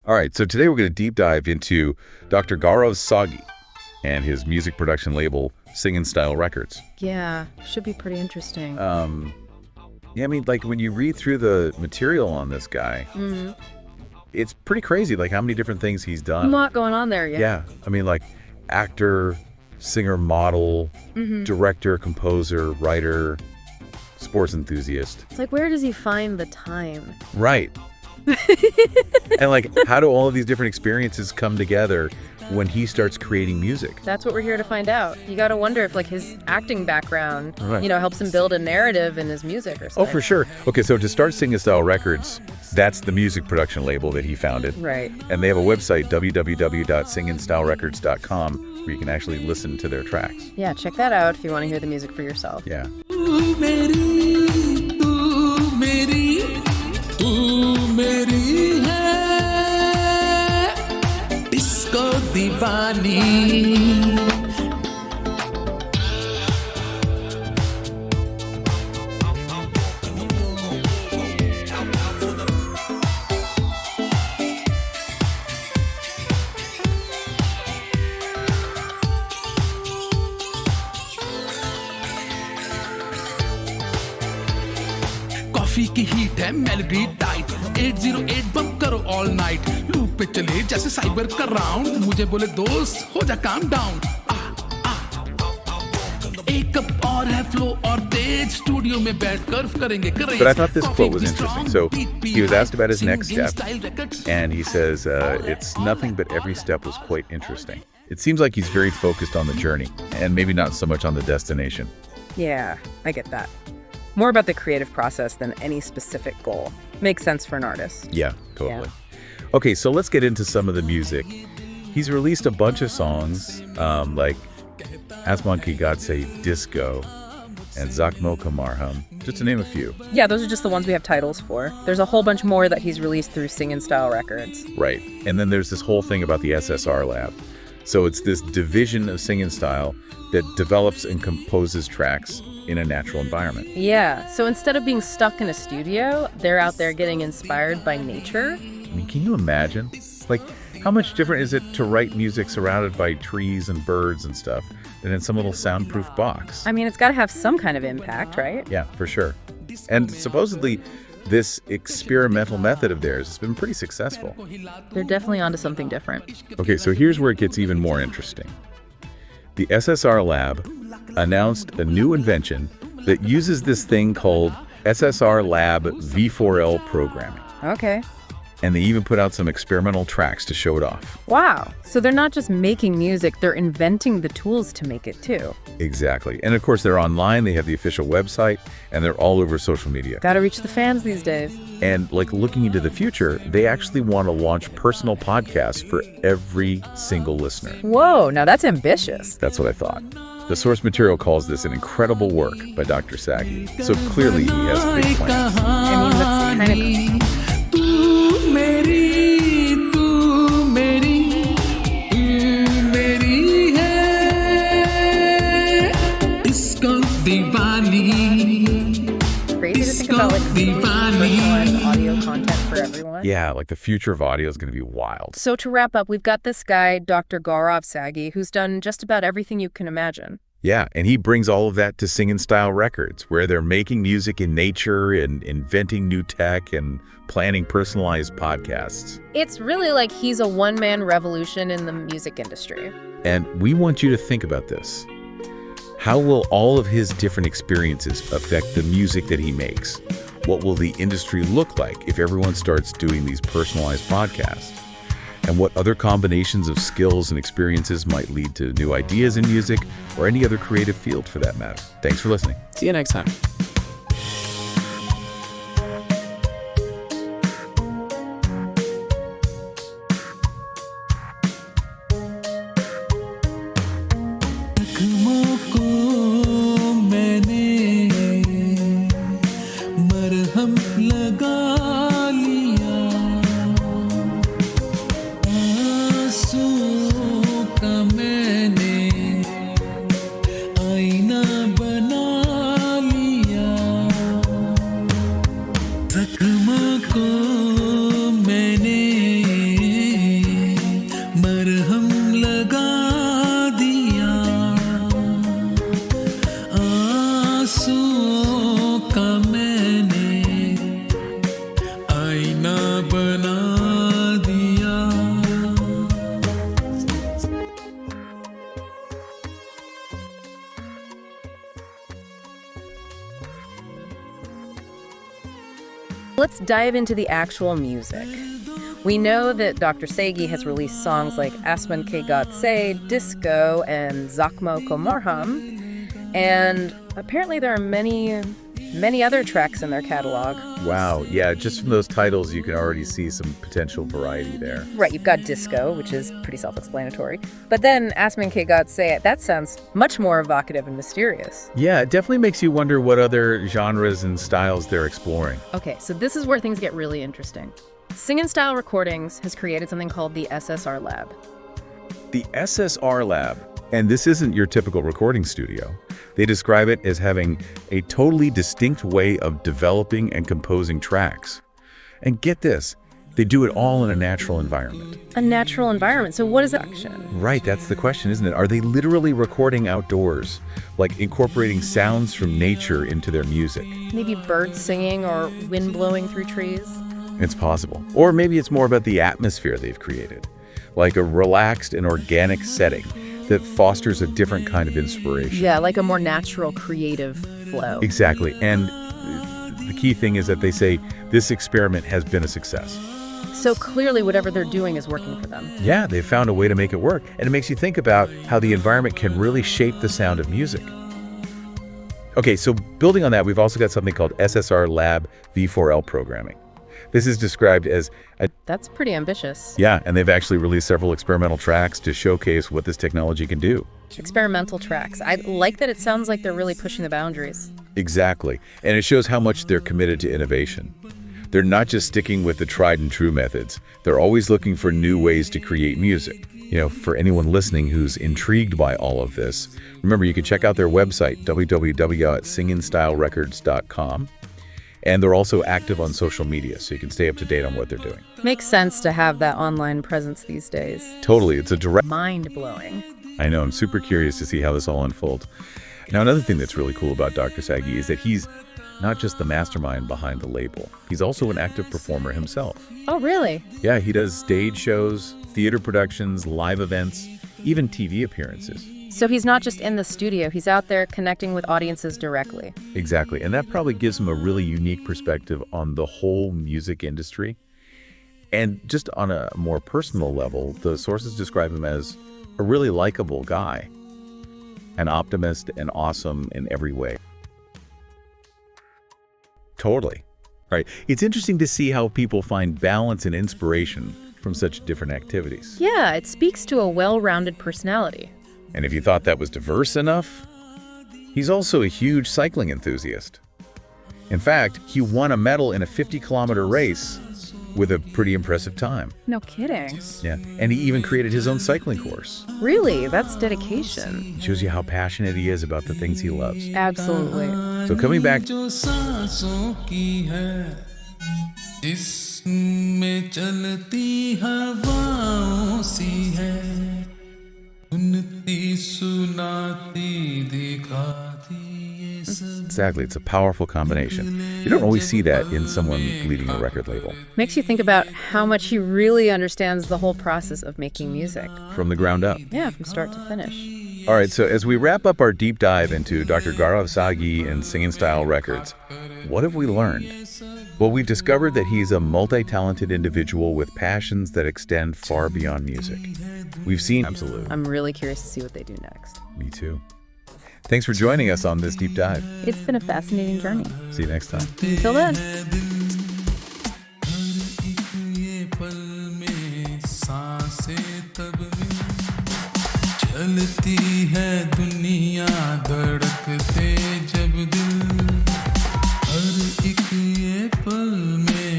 All right, so today we're going to deep dive into Dr. GAURAV SAGGI and his music production label, Singinstyle Records. Yeah, should be pretty interesting. Yeah, I mean, like when you read through the material on this guy, it's pretty crazy, like how many different things he's done. A lot going on there, yeah. Yeah, I mean, like actor, singer, model, director, composer, writer, sports enthusiast. It's like, where does he find the time? Right. And like, how do all of these different experiences come together when he starts creating music? That's what we're here to find out. You got to wonder if like his acting background, Right. helps him build a narrative in his music or Oh, something. for sure. Okay, so to start Singinstyle Records, that's the music production label that he founded. Right. And they have a website, www.singinstylerecords.com, where you can actually listen to their tracks. Yeah, check that out if you want to hear the music for yourself. Yeah. Coffee की heat है melody tight 808 बम करो all night loop पे चले जैसे cyber का round मुझे बोले दोस्त हो जा काम डाउन एक कप और है फ्लो और तेज स्टूडियो में बैठकर करेंगे But I thought this quote was interesting. So he was asked about his next step, and he says, it's nothing but every step was quite interesting. It seems like he's very focused on the journey, and maybe not so much on the destination. Yeah, I get that. More about the creative process than any specific goal. Makes sense for an artist. Yeah, totally. Okay, so let's get into some of the music. He's released a bunch of songs, like Asman Ki Gadse Disco and Zakmo Kamarham, just to name a few. Yeah, those are just the ones we have titles for. There's a whole bunch more that he's released through Singinstyle Records. Right. And then there's this whole thing about the SSR Lab. So it's this division of Singinstyle that develops and composes tracks in a natural environment. Yeah, so instead of being stuck in a studio, they're out there getting inspired by nature. I mean, can you imagine? Like, how much different is it to write music surrounded by trees and birds and stuff than in some little soundproof box? I mean, it's got to have some kind of impact, right? Yeah, for sure. And supposedly, this experimental method of theirs has been pretty successful. They're definitely onto something different. Okay, so here's where it gets even more interesting. The SSR Lab announced a new invention that uses this thing called SSR Lab V4L programming. Okay. And they even put out some experimental tracks to show it off. Wow. So they're not just making music, they're inventing the tools to make it too. Exactly. And of course, they're online, they have the official website, and they're all over social media. Gotta reach the fans these days. And like looking into the future, they actually want to launch personal podcasts for every single listener. Whoa, now that's ambitious. That's what I thought. The source material calls this an incredible work by Dr. SAGGI. So clearly he has big plans. I mean, that's kind of... crazy to think about like personalized audio content for everyone. Yeah, like the future of audio is going to be wild. So to wrap up, we've got this guy, Dr. GAURAV SAGGI, who's done just about everything you can imagine. Yeah, and he brings all of that to Singinstyle Records, where they're making music in nature and inventing new tech and planning personalized podcasts. It's really like he's a one-man revolution in the music industry. And we want you to think about this. How will all of his different experiences affect the music that he makes? What will the industry look like if everyone starts doing these personalized podcasts? And what other combinations of skills and experiences might lead to new ideas in music or any other creative field for that matter? Thanks for listening. See you next time. जख्म को मैंने Let's dive into the actual music. We know that Dr. SAGGI has released songs like Asman Ke Gaat Se, Disco, and Zakmo Ko Marham. And apparently there are many other tracks in their catalog. Wow, yeah, just from those titles, you can already see some potential variety there. Right, you've got Disco, which is pretty self-explanatory. But then Asman Ke Gaat Se, that sounds much more evocative and mysterious. Yeah, it definitely makes you wonder what other genres and styles they're exploring. Okay, so this is where things get really interesting. Singinstyle Recordings has created something called the SSR Lab. The SSR Lab, and this isn't your typical recording studio. They describe it as having a totally distinct way of developing and composing tracks. And get this, they do it all in a natural environment. A natural environment, so what is action? Right, that's the question, isn't it? Are they literally recording outdoors, like incorporating sounds from nature into their music? Maybe birds singing or wind blowing through trees? It's possible. Or maybe it's more about the atmosphere they've created, like a relaxed and organic setting that fosters a different kind of inspiration. Yeah, like a more natural, creative flow. Exactly. And the key thing is that they say this experiment has been a success. So clearly whatever they're doing is working for them. Yeah, they've found a way to make it work. And it makes you think about how the environment can really shape the sound of music. Okay, so building on that, we've also got something called SSR Lab V4L programming. This is described as That's pretty ambitious. Yeah, and they've actually released several experimental tracks to showcase what this technology can do. Experimental tracks. I like that it sounds like they're really pushing the boundaries. Exactly. And it shows how much they're committed to innovation. They're not just sticking with the tried and true methods. They're always looking for new ways to create music. You know, for anyone listening who's intrigued by all of this, remember you can check out their website, www.SINGINSTYLERECORDS.com. And they're also active on social media, so you can stay up to date on what they're doing. Makes sense to have that online presence these days. Totally. It's a direct... Mind-blowing. I know. I'm super curious to see how this all unfolds. Now, another thing that's really cool about Dr. SAGGI is that he's not just the mastermind behind the label. He's also an active performer himself. Oh, really? Yeah, he does stage shows, theater productions, live events, even TV appearances. So he's not just in the studio, he's out there connecting with audiences directly. Exactly, and that probably gives him a really unique perspective on the whole music industry. And just on a more personal level, the sources describe him as a really likable guy, an optimist and awesome in every way. Totally. Right. It's interesting to see how people find balance and inspiration from such different activities. Yeah, it speaks to a well-rounded personality. And if you thought that was diverse enough, he's also a huge cycling enthusiast. In fact, he won a medal in a 50-kilometer race with a pretty impressive time. No kidding. Yeah, and he even created his own cycling course. Really? That's dedication. It shows you how passionate he is about the things he loves. Absolutely. So coming back... Exactly, it's a powerful combination. You don't always see that in someone leading a record label. Makes you think about how much he really understands the whole process of making music. From the ground up. Yeah, from start to finish. All right, so as we wrap up our deep dive into Dr. GAURAV SAGGI and Singinstyle Records, what have we learned? Well, we've discovered that he's a multi-talented individual with passions that extend far beyond music. We've seen... Absolutely. I'm really curious to see what they do next. Me too. Thanks for joining us on this deep dive. It's been a fascinating journey. See you next time. Until then. चलती है दुनिया धड़कते जब दिल हर एक ये पल में